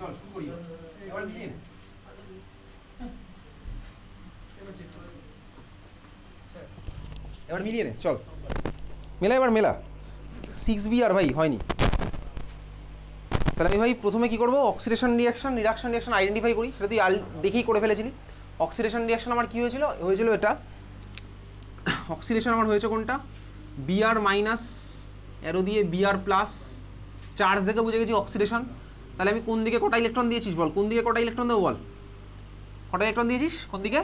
চল শুরু করি এবার মিলিয়ে এবার মিলিয়ে নে চল মেলা এবার মেলা 6b আর ভাই হয়নি। তাহলে আমি ভাই প্রথমে কী করবো oxidation reaction reduction reaction identify করি, সেটা তুই দেখেই করে ফেলেছিলি। অক্সিডেশন রিয়াকশন আমার কী হয়েছিল এটা অক্সিডেশন আমার হয়েছে কোনটা বিআর মাইনাস অ্যারো দিয়ে বিআর প্লাস চার্জ দেখে বুঝে গেছি অক্সিডেশন। তাহলে আমি কোন দিকে কটা ইলেকট্রন দিয়েছিস বল, কোন দিকে কটা ইলেকট্রন দেবো বল, কটা ইলেকট্রন দিয়েছিস কোন দিকে?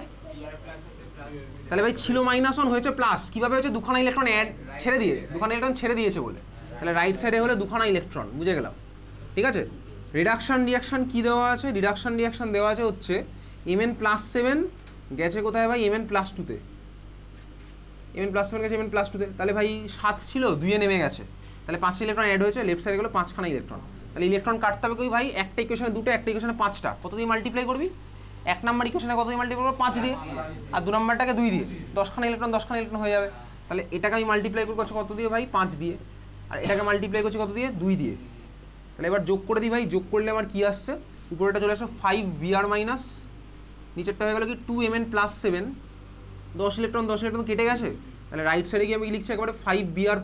তাহলে ভাই ছিল -1 হয়েছে প্লাস, কীভাবে হয়েছে দুখানা ইলেকট্রন ছেড়ে দিয়েছে বলে। তাহলে রাইট সাইডে হলে দুখানা ইলেকট্রন, বুঝে গেলাম ঠিক আছে। রিডাকশন রিয়াকশন কী দেওয়া আছে, রিডাকশন রিয়াকশন দেওয়া আছে হচ্ছে Mn+7 গেছে কোথায় ভাই Mn+2-তে, Mn+7 গেছে Mn+2-তে। তাহলে ভাই 7 ছিল 2-এ নেমে গেছে, তাহলে 5টা ইলেকট্রন অ্যাড হয়েছে, লেফট সাইডে গেলো 5খানা ইলেকট্রন। তাহলে ইলেকট্রন কাটতে হবে কই ভাই, একটা ইকুয়েশনে 2টা, একটা ইকুয়েশনে 5টা, কত দিয়ে মাল্টিপ্লাই করবি? 1 নম্বর ইকুয়েশনে কত দিয়ে মাল্টিপ্লাই করবো 5 দিয়ে, আর 2 নম্বরটাকে 2 দিয়ে, 10খানা ইলেকট্রন হয়ে যাবে। তাহলে এটাকে আমি মাল্টিপ্লাই করছি কত দিয়ে ভাই 5 দিয়ে, আর এটাকে মাল্টিপ্লাই করছি কত দিয়ে 2 দিয়ে। তাহলে এবার যোগ করে দিই ভাই, যোগ করলে আমার কী আসছে, উপরেটা চলে আসছে 5br মাইনাস, নিচেরটা হয়ে গেলো কি 2Mn+7, 10 ইলেকট্রন কেটে গেছে। তাহলে রাইট সাইডে গিয়ে আমি লিখছি একেবারে 5br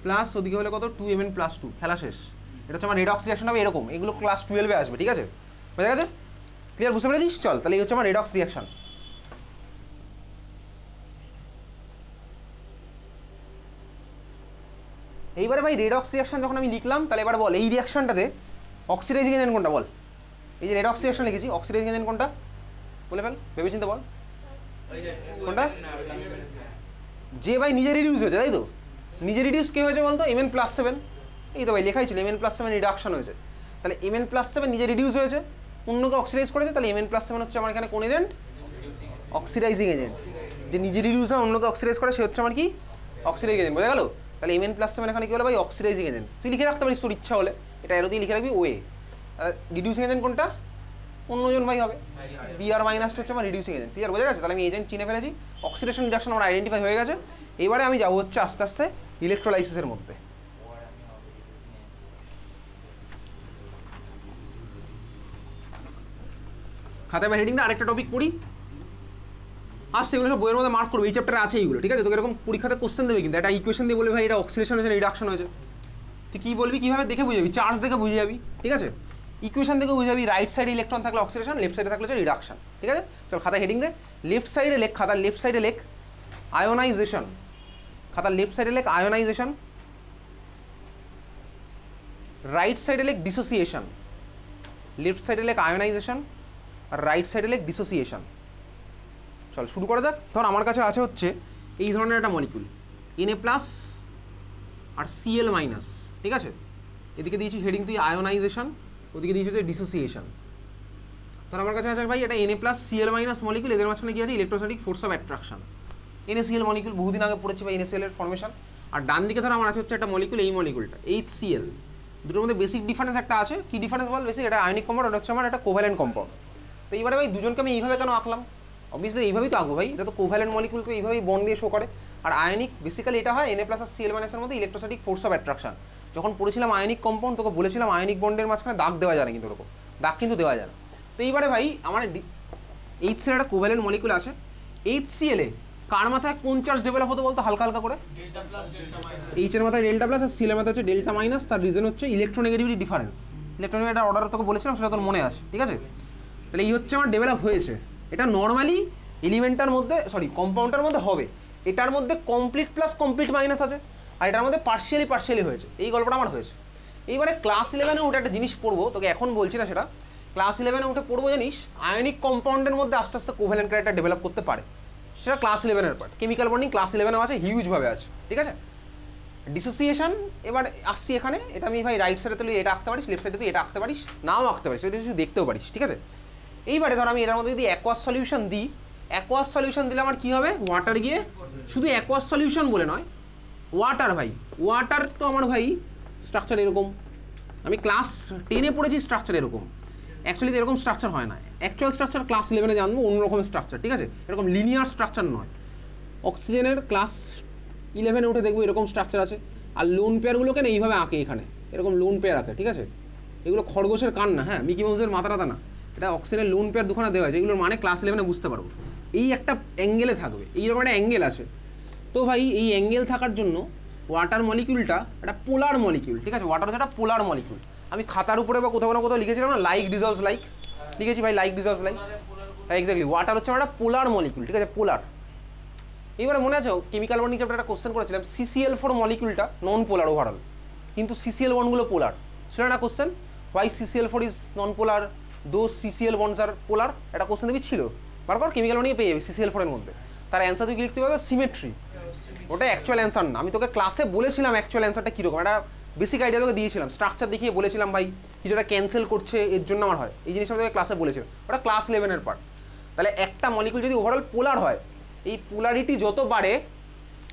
প্লাস ওদিকে হলে কত 2Mn+2, খেলা শেষ। এটা হচ্ছে আমার রেডক্স রিয়াকশন হবে এরকম, এগুলো ক্লাস 12-এ আসবে ঠিক আছে, বুঝা গেছে ক্লিয়ার, বুঝতে পেরেছিস? চল তাহলে এই হচ্ছে আমার রেডক্স রিয়াকশন। এইবারে ভাই রেডক্স রিয়াকশন যখন আমি লিখলাম, তাহলে এবার বল এই রিয়াকশনটাতে অক্সিডাইজিং এজেন্ট কোনটা বল, এই যে রেডক্স রিয়াকশন লিখেছি অক্সিডাইজিং এজেন্ট কোনটা বলে ফেল, ভেবেচিন্তে বল কোনটা? যে ভাই নিজে রিডিউস হয়েছে তাই তো, নিজে রিডিউস কে হয়েছে বলতো Mn+7, এই তো ভাই লেখাই ছিল Mn+7 রিডাকশন হয়েছে। তাহলে Mn+7 নিজে রিডিউস হয়েছে, অন্যকে অক্সিডাইজ করেছে, তাহলে Mn+7 হচ্ছে আমার এখানে কোন এজেন্ট, অক্সিডাইজিং এজেন্ট। যে নিজে রিডিউস হয় অন্যকে অক্সিডাইজ করে সে হচ্ছে আমার কি অক্সিডাইজিং এজেন্ট, বোঝা গেল? তাহলে Mn+7 এখানে কি হলো ভাই অক্সিডাইজিং এজেন্ট, তুই লিখে রাখতে পারিস তোর ইচ্ছা হলে, এটা এরো দিয়ে লিখে রাখবি ওয়ে। রিডিউসিং এজেন্ট কোনটা, অন্যজন ভাই হবে, বিআর মাইনাসটা হচ্ছে আমার রিডিউসিং এজেন্ট, ক্লিয়ার বোঝা গেছে? তাহলে আমি এজেন্ট চিনে ফেলেছি, অক্সিডেশন রিডাকশন আমার আইডেন্টিফাই হয়ে গেছে। এবারে আমি যাবো হচ্ছে আস্তে আস্তে ইলেকট্রোলাইসিসের মধ্যে। খাতায় বা হেডিং দিয়ে আরেকটা টপিক পড়ি, আর সেগুলো সব বইয়ের মধ্যে মার্ক করবে, এই চ্যাপ্টারে আছে এইগুলো ঠিক আছে। তোকে এরকম পরীক্ষাতে কোশ্চেন দেবে, কিন্তু একটা ইকুয়েশন দিয়ে বলবে ভাই এটা অক্সিডেশন হয়েছে রিডাকশন হয়েছে, তুই কী বলবি, কীভাবে দেখে বুঝে যাবি, চার্জ দেখে বুঝে যাবি ঠিক আছে, ইকুয়েশন দেখে বুঝে যাবি রাইট সাইডে ইলেকট্রন থাকলে অক্সিডেশন, লেফট সাইডে থাকলে হচ্ছে রিডাকশন ঠিক আছে। চল খাতা হেডিং দে, লেফট সাইডে লেখ, খাতার লেফট সাইডে লেখ আয়োনাইজেশন, খাতার লেফট সাইডে লেখ আয়োনাইজেশন, রাইট সাইডে লেখ ডিসোসিয়েশন, লেফট সাইডে লেখ আয়োনাইজেশন আর রাইট সাইডে লেখ ডিসোসিয়েশন। চল শুরু করা যাক। ধর আমার কাছে আছে হচ্ছে এই ধরনের একটা মলিকুল Na+ আর Cl-, ঠিক আছে, এদিকে দিয়েছি হেডিং তুই আয়োনাইজেশন, ওদিকে দিয়েছি হচ্ছে ডিসোসিয়েশন। ধর আমার কাছে আছে ভাই এটা Na+ Cl- মলিকুল, এদের মাঝখানে কি আছে electrostatic force of attraction, NaCl molecule, বহুদিন আগে পড়েছি ভাই NaCl এর ফর্মেশন। আর ডান দিকে ধর আমার আছে হচ্ছে একটা মলিকুল, এই মলিকুলটা HCl, দুটোর মধ্যে বেসিক ডিফারেন্স একটা আছে, কি ডিফারেন্স বল বেসিক, এটা আয়নিক কম্পাউন্ড, এটা হচ্ছে আমার একটা কোভ্যালেন্ট কম্পাউন্ড। তো এইবারে ভাই দুজনকে আমি এইভাবে কেন আঁকলাম, অবভিয়াসলি এইভাবেই তো আঁকবো ভাই, এটা তো কোভ্যালেন্ট মলিকুল, তো এইভাবেই বন্ড দিয়ে শো করে। আর আয়নিক বেসিক্যালি এটা হয় Na+ আর Cl- এর মধ্যে ইলেকট্রোস্ট্যাটিক ফোর্স অফ অ্যাট্রাকশন। যখন পড়েছিলাম আয়নিক কম্পাউন্ড তোকে বলেছিলাম আয়নিক বন্ডের মাঝখানে দাগ দেওয়া যায় না, কিন্তু ওরকম দাগ কিন্তু দেওয়া যায় না। তো এইবারে ভাই আমার HCl একটা কোভ্যালেন্ট মলিকুল আছে, HCl এ কার মাথায় কোন চার্জ ডেভেলপ হতো বলতো হালকা হালকা করে, H এর মাথায় ডেল্টা প্লাস আর Cl এর মাথায় হচ্ছে ডেল্টা মাইনাস, তার রিজন হচ্ছে ইলেকট্রোনেগেটিভিটি ডিফারেন্স। ইলেকট্রোনেগেটিভ অর্ডার তোকে বলেছিলাম, সেটা তোর মনে আছে ঠিক আছে। তাহলে এই হচ্ছে আমার ডেভেলপ হয়েছে, এটা নর্মালি এলিমেন্টার মধ্যে কম্পাউন্ডটার মধ্যে হবে, এটার মধ্যে কমপ্লিট প্লাস কমপ্লিট মাইনাস আছে, আর এটার মধ্যে পার্শিয়ালি হয়েছে, এই গল্পটা আমার হয়েছে। এইবারে ক্লাস 11-এ উঠে একটা জিনিস পড়বো, তোকে এখন বলছি না সেটা, ক্লাস 11-এ উঠে পড়বো জানিস আয়নিক কম্পাউন্ডের মধ্যে আস্তে আস্তে কোভ্যালেন্ট ক্যারেক্টার ডেভেলপ করতে পারে, সেটা ক্লাস 11-এর পার্ট। কেমিক্যাল বন্ডিং ক্লাস 11-এও আছে, হিউজভাবে আছে ঠিক আছে। ডিসোসিয়েশন এবার আসছি এখানে, এটা আমি ভাই রাইট সাইডে তুই এটা আঁকতে পারিস, লেফট সাইডে তুই এটা আঁকতে পারিস, নাও আঁকতে পারিস, এটা কিছু দেখতেও পারিস ঠিক আছে। এইবারে ধর আমি এটার মধ্যে যদি অ্যাকোয়াস সলিউশন দিই, অ্যাকোয়াস সলিউশন দিলে আমার কী হবে, ওয়াটার গিয়ে শুধু অ্যাকোয়াস সলিউশন বলে নয়, ওয়াটার ভাই, ওয়াটার তো আমার ভাই স্ট্রাকচার এরকম, আমি ক্লাস 10-এ পড়েছি স্ট্রাকচার এরকম, অ্যাকচুয়ালি এরকম স্ট্রাকচার হয় না, অ্যাকচুয়াল স্ট্রাকচার ক্লাস 11-এ জানবো, অন্যরকম স্ট্রাকচার ঠিক আছে, এরকম লিনিয়ার স্ট্রাকচার নয়। অক্সিজেনের ক্লাস 11-এ উঠে দেখবো এরকম স্ট্রাকচার আছে, আর লোন পেয়ারগুলোকে না এইভাবে আঁকে, এখানে এরকম লোন পেয়ার আঁকে ঠিক আছে, এগুলো খরগোশের কান না, হ্যাঁ, মিকি মাউসের মাথাটা না, এটা অক্সিজেনের লোন পেয়ার দুখানা দেওয়া আছে, এগুলোর মানে ক্লাস 11-এ বুঝতে পারবো। এই একটা অ্যাঙ্গেলে থাকবে, এইরকম একটা অ্যাঙ্গেল আছে। তো ভাই এই অ্যাঙ্গেল থাকার জন্য ওয়াটার মলিকিউলটা একটা পোলার মলিকিউল, ঠিক আছে, ওয়াটার হচ্ছে একটা পোলার মলিকিউল। আমি খাতার উপরে বা কোথাও না কোথাও লিখেছিলাম না, লাইক ডিজলভস লাইক, লিখেছি ভাই, like dissolves like, exactly water হচ্ছে একটা পোলার মলিকিউল, ঠিক আছে, পোলার। এইবারে মনে আছে কেমিক্যাল বন্ডিং চ্যাপ্টারে একটা কোশ্চেন করেছিলাম, CCl4 মলিকিউলটা নন পোলার ওভারঅল, কিন্তু CCl বন্ডগুলো পোলার, সেটা না question, why CCl4 is non polar, those CCl bonds are polar, একটা কোশ্চেন দেবি ছিল, বারবার কেমিক্যাল বন্ডিংয়ে পেয়ে যাবে CCl4 এর মধ্যে। তার অ্যান্সার তুই লিখতে পারবে সিমেট্রি, ওটা অ্যাকচুয়াল অ্যান্সার না, আমি তোকে ক্লাসে বলেছিলাম অ্যাকচুয়াল অ্যান্সারটা কীরকম, একটা বেসিক আইডিয়া তোকে দিয়েছিলাম, স্ট্রাকচার দেখিয়ে বলেছিলাম ভাই কিছুটা ক্যান্সেল করছে এর জন্য আমার হয়, এই জিনিসটা তোকে ক্লাসে বলেছিলাম, ওটা ক্লাস 11-এর পার্ট। তাহলে একটা মলিকিউল যদি ওভারঅল পোলার হয়, এই পোলারিটি যত বাড়ে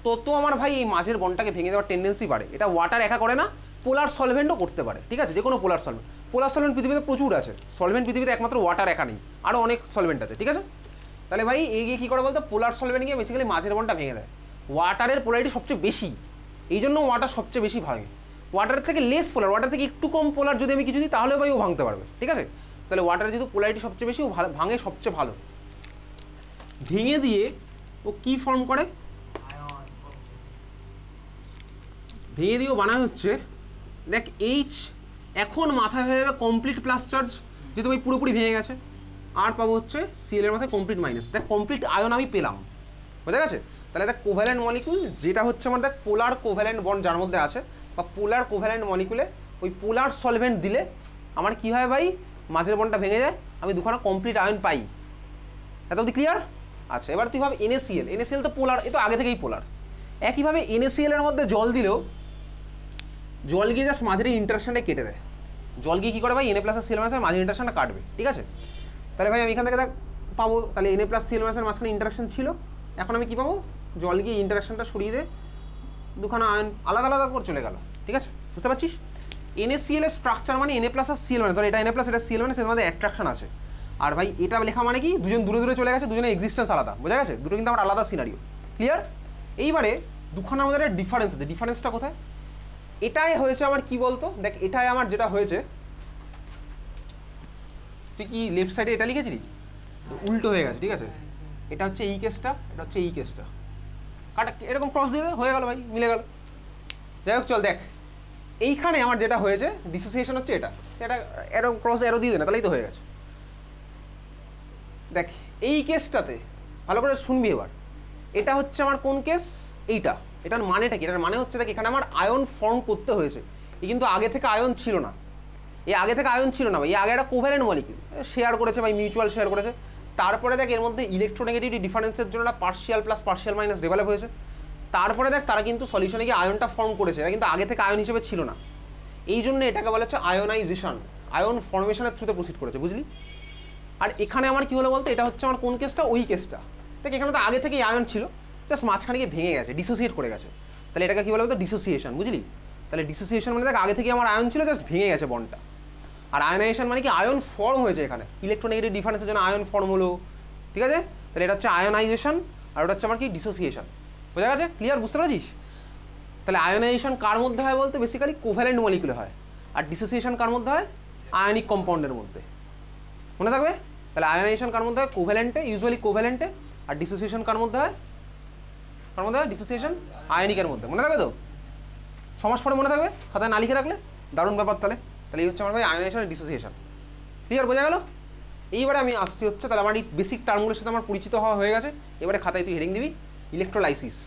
তত আমার ভাই এই মাঝের বন্ডটাকে ভেঙে দেওয়ার টেন্ডেন্সি বাড়ে। এটা ওয়াটার একা করে না, পোলার সলভেন্টও করতে পারে, ঠিক আছে, যে কোনো পোলার সলভেন্ট। পোলার সলভেন্ট পৃথিবীতে প্রচুর আছে, সলভেন্ট পৃথিবীতে একমাত্র ওয়াটার একা নেই, আরও অনেক সলভেন্ট আছে, ঠিক আছে। তাহলে ভাই এই গিয়ে কী করে বলতো, পোলার সলভেন্ট গিয়ে বেসিক্যালি মাঝের বন্ডটা ভেঙে দেয়। ওয়াটারের পোলারিটি সবচেয়ে বেশি, এই জন্য ওয়াটার সবচেয়ে বেশি ভাঙে। ওয়াটারের থেকে লেস পোলার, ওয়াটার থেকে একটু কম পোলার যদি আমি কিছু দিই তাহলে ভাই ও ভাঙতে পারবে, ঠিক আছে। তাহলে ওয়াটারের যেহেতু পোলারিটি সবচেয়ে বেশি, ও ভাঙে সবচেয়ে ভালো। ভেঙে দিয়ে ও কি ফর্ম করে, ভেঙে দিয়েও বানানো হচ্ছে, দেখ এইচ, এখন মাথায় হয়ে যাবে কমপ্লিট প্লাস চার্জ, যেহেতু ভাই পুরোপুরি ভেঙে গেছে, আর পাবো হচ্ছে Cl এর মাথায় কমপ্লিট মাইনাস, দেখ কমপ্লিট আয়ন আমি পেলাম, বুঝা গেছে। তাহলে দেখ কোভ্যালেন্ট মলিকিউল যেটা হচ্ছে আমার, দেখ পোলার কোভ্যালেন্ট বন্ড যার মধ্যে আছে, বা পোলার কোভ্যালেন্ট মলিকিউলে ওই পোলার সলভেন্ট দিলে আমার কি হয় ভাই, মাঝের বন্ডটা ভেঙে যায়, আমি দুখানা কমপ্লিট আয়ন পাই। এত অবধি ক্লিয়ার? আচ্ছা, এবার তুই ভাব NaCl, NaCl তো পোলার, এ তো আগে থেকেই পোলার। একইভাবে NaCl এর মধ্যে জল দিলেও, জল গিয়ে জাস্ট মাঝের ইন্টারাকশনটা কেটে দেয়, জল গিয়ে কী করে ভাই Na+ আর Cl- এর মাঝের ইন্টারাকশনটা কাটবে, ঠিক আছে। তাহলে ভাই আমি এখান থেকে দেখ পাবো, তাহলে Na+ Cl- এর মাঝখানে ইন্টারাকশন ছিল, এখন আমি কী পাবো, জল গিয়ে ইন্টারাকশনটা সরিয়ে দে, দুখানা আয়ন আলাদা আলাদা করে চলে গেল, ঠিক আছে, বুঝতে পারছিস। NaCl এর স্ট্রাকচার মানে Na+ আর Cl-, ধর এটা Na+, এটা Cl, সেটার মধ্যে অ্যাট্রাকশন আছে। আর ভাই এটা লেখা মানে কি, দুজন দূরে দূরে চলে গেছে, দুজনের এক্সিস্টেন্স আলাদা, বোঝা গেছে, দুটো কিন্তু আমার আলাদা সিনারিও, ক্লিয়ার। এইবারে দুখানার মধ্যে একটা ডিফারেন্স আছে, ডিফারেন্সটা কোথায়, এটাই হয়েছে আমার কি বলতো, দেখ এটাই আমার যেটা হয়েছে, তুই কি লেফট সাইডে এটা লিখেছিলি, উল্টো হয়ে গেছে, ঠিক আছে, এটা হচ্ছে এই কেসটা, এটা হচ্ছে এই কেসটা, কাটা এরকম ক্রস দিয়ে হয়ে গেল ভাই, মিলে গেল। যাই হোক চল দেখ, এইখানে আমার যেটা হয়েছে ডিসোসিয়েশন হচ্ছে এটা, এটা এরকম ক্রস অ্যারো দিয়ে দে না, তাহলেই তো হয়ে গেছে। দেখ এই কেসটাতে ভালো করে শুনবি এবার, এটা হচ্ছে আমার কোন কেস, এইটা, এটার মানেটা কি, এটার মানে হচ্ছে দেখ এখানে আমার আয়ন ফর্ম করতে হয়েছে, এই কিন্তু আগে থেকে আয়ন ছিল না, এই আগে থেকে আয়ন ছিল না ভাই, এই আগে একটা কোভ্যালেন্ট মলিকিউল শেয়ার করেছে ভাই, মিউচুয়াল শেয়ার করেছে, তারপরে দেখ এর মধ্যে ইলেকট্রোনেগেটিভিটি ডিফারেন্সের জন্য একটা partial plus partial minus develop হয়েছে, তারপরে দেখ তারা কিন্তু সলিউশনে গিয়ে আয়নটা ফর্ম করেছে, এটা কিন্তু আগে থেকে আয়ন হিসেবে ছিল না, এই জন্য এটাকে বলা হচ্ছে আয়নাইজেশন, আয়ন ফর্মেশনের থ্রুতে প্রসিড করেছে, বুঝলি। আর এখানে আমার কি হলো বলতো, এটা হচ্ছে আমার কোন কেসটা, ওই কেসটা, দেখ এখানে তো আগে থেকেই আয়ন ছিল, জাস্ট মাঝখানে গিয়ে ভেঙে গেছে, ডিসোসিয়েট করে গেছে, তাহলে এটাকে কি বলে বলতো, ডিসোসিয়েশন, বুঝলি। তাহলে ডিসোসিয়েশন মানে দেখ আগে থেকে আমার আয়ন ছিল, জাস্ট ভেঙে গেছে বন্ডটা। আর আয়নাইজেশন মানে কি, আয়ন ফর্ম হয়েছে এখানে, ইলেকট্রোনেগেটিভ ডিফারেন্সের জন্য আয়ন ফর্ম হলো, ঠিক আছে। তাহলে এটা হচ্ছে আয়নাইজেশন, আর ওটা হচ্ছে আমার কি, ডিসোসিয়েশন, বোঝা গেছে, ক্লিয়ার, বুঝতে পারছিস। তাহলে আয়নাইজেশন কার মধ্যে হয় বলতে, বেসিক্যালি কোভ্যালেন্ট মলিকিউলে হয়, আর ডিসোসিয়েশন কার মধ্যে হয়, আয়নিক কম্পাউন্ডের মধ্যে, মনে থাকবে। তাহলে আয়নাইজেশন কার মধ্যে হয়, কোভ্যালেন্টে, ইউজুয়ালি কোভ্যালেন্টে, আর ডিসোসিয়েশন কার মধ্যে হয়, কার মধ্যে হয়, ডিসোসিয়েশন আয়নিকের মধ্যে, মনে থাকবে তো, সমাজ পড়ে মনে থাকবে, খাতায় না লিখে রাখলে দারুণ ব্যাপার। তাহলে তাহলে এই হচ্ছে আমার ভাই আয়নাইজেশন আর ডিসোসিয়েশন, ক্লিয়ার, বোঝা গেল। এইবারে আমি আসছি হচ্ছে, তাহলে আমার এই বেসিক টার্মগুলোর সাথে আমার পরিচিত হওয়া হয়ে গেছে, এবারে খাতায় তুই হেডিং দিবি ইলেকট্রোলাইসিস।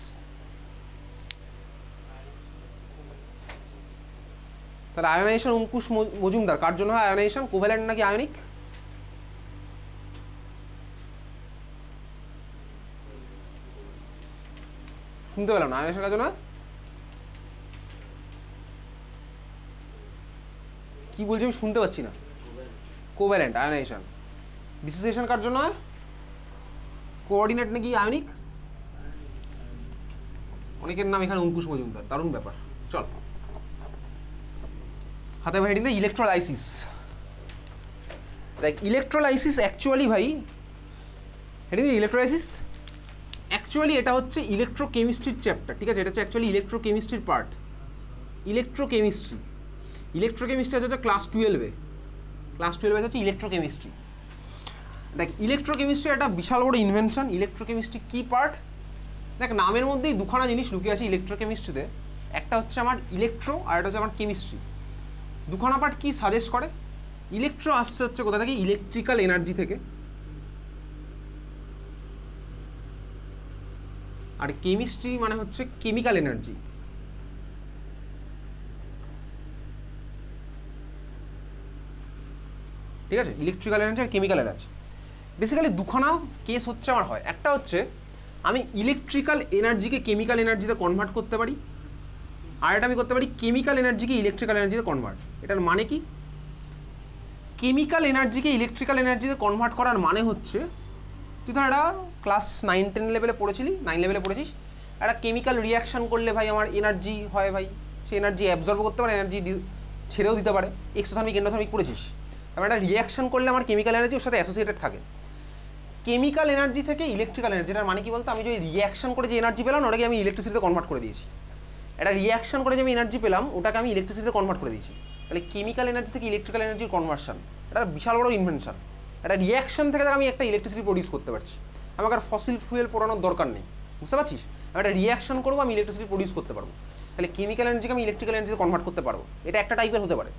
তাহলে আয়নাইজেশন অঙ্কুশ মজুমদার কার জন্য হয় আয়নাইজেশন, কোভ্যালেন্ট নাকি আয়নিক, শুনতে পেলাম না, আয়নাইজেশন কার জন্য কি বলছি আমি শুনতে পাচ্ছি না, কোভ্যালেন্ট আয়নাইজেশন। ডিসোসিয়েশন কার জন্য হয়, কোঅর্ডিনেট নাকি আয়নিক, অনেকের নাম এখানে অঙ্কুশ মজুমদার, দারুণ ব্যাপার। চল হাতে ভাই হেডিং দে ইলেকট্রোলাইসিস। লাইক ইলেকট্রোলাইসিস অ্যাকচুয়ালি ভাই হেডিং দে ইলেকট্রোলাইসিস, অ্যাকচুয়ালি এটা হচ্ছে ইলেকট্রোকেমিস্ট্রির চ্যাপ্টার, ঠিক আছে, এটা হচ্ছে অ্যাকচুয়ালি ইলেকট্রোকেমিস্ট্রির পার্ট, ইলেকট্রোকেমিস্ট্রি। ইলেকট্রোকেমিস্ট্রি আছে হচ্ছে ক্লাস 12-এ, ক্লাস 12 হচ্ছে ইলেকট্রোকেমিস্ট্রি। দেখ ইলেকট্রোকেমিস্ট্রি একটা বিশাল বড় ইনভেনশন। ইলেকট্রোকেমিস্ট্রি কি পার্ট? দেখ নামের মধ্যেই দুখানা জিনিস লুকিয়ে আছে ইলেকট্রোকেমিস্ট্রিতে, একটা হচ্ছে আমার ইলেকট্রো আর একটা হচ্ছে আমার কেমিস্ট্রি। দুখানা পার্ট কি সাজেস্ট করে? ইলেকট্রো আসছে হচ্ছে কোথা থেকে? ইলেকট্রিক্যাল এনার্জি থেকে, আর কেমিস্ট্রি মানে হচ্ছে কেমিক্যাল এনার্জি। ঠিক আছে, ইলেকট্রিক্যাল এনার্জি আর কেমিক্যাল এনার্জি। বেসিক্যালি দুখানা কেস হচ্ছে আমার হয়, একটা হচ্ছে আমি ইলেকট্রিক্যাল এনার্জিকে কেমিক্যাল এনার্জিতে কনভার্ট করতে পারি, আর এটা আমি করতে পারি কেমিক্যাল এনার্জিকে ইলেকট্রিক্যাল এনার্জিতে কনভার্ট। এটার মানে কি? কেমিক্যাল এনার্জিকে ইলেকট্রিক্যাল এনার্জিতে কনভার্ট করার মানে হচ্ছে, তুই ধর একটা ক্লাস 9-10 লেভেলে পড়েছিলি, 9 লেভেলে পড়েছিস, একটা কেমিক্যাল রিয়াকশান করলে ভাই আমার এনার্জি হয় ভাই, সে এনার্জি অ্যাবজর্ব করতে পারে, এনার্জি ছেড়েও দিতে পারে, এক্সোথার্মিক এন্ডোথার্মিক পড়েছিস। আমি একটা রিয়াকশান করলে আমার কেমিক্যাল এনার্জি ওর সাথে অ্যাসোসিয়েটেড থাকে। কেমিক্যাল এনার্জি থেকে ইলেকট্রিক্যাল এনার্জি, এটার মানে কি বলতো? আমি যদি রিয়াকশান করে যে এনার্জি পেলাম ওটাকে আমি ইলেকট্রিসিটিতে কনভার্ট করে দিয়েছি। একটা রিয়াকশান করে যে আমি এনার্জি পেলাম ওটাকে আমি ইলেকট্রিসিটিতে কনভার্ট করে দিয়েছি। তাহলে কেমিক্যাল এনার্জি থেকে ইলেকট্রিক্যাল এনার্জির কনভার্সন, এটা বিশাল বড় ইনভেনশন। একটা রিয়াকশান থেকে আমি একটা ইলেকট্রিসিটি প্রডিউস করতে পারছি। আমাকে আর ফসিল ফুয়েল পোড়ানোর দরকার নেই, বুঝতে পারছিস? আমি একটা রিয়াকশান করবো, আমি ইলেকট্রিসিটি প্রডিউস করতে পারবো। তাহলে কেমিক্যাল এনার্জিকে আমি ইলেকট্রিক্যাল এনার্জিতে কনভার্ট করতে পারবো। এটা একটা টাইপের হতে পারে।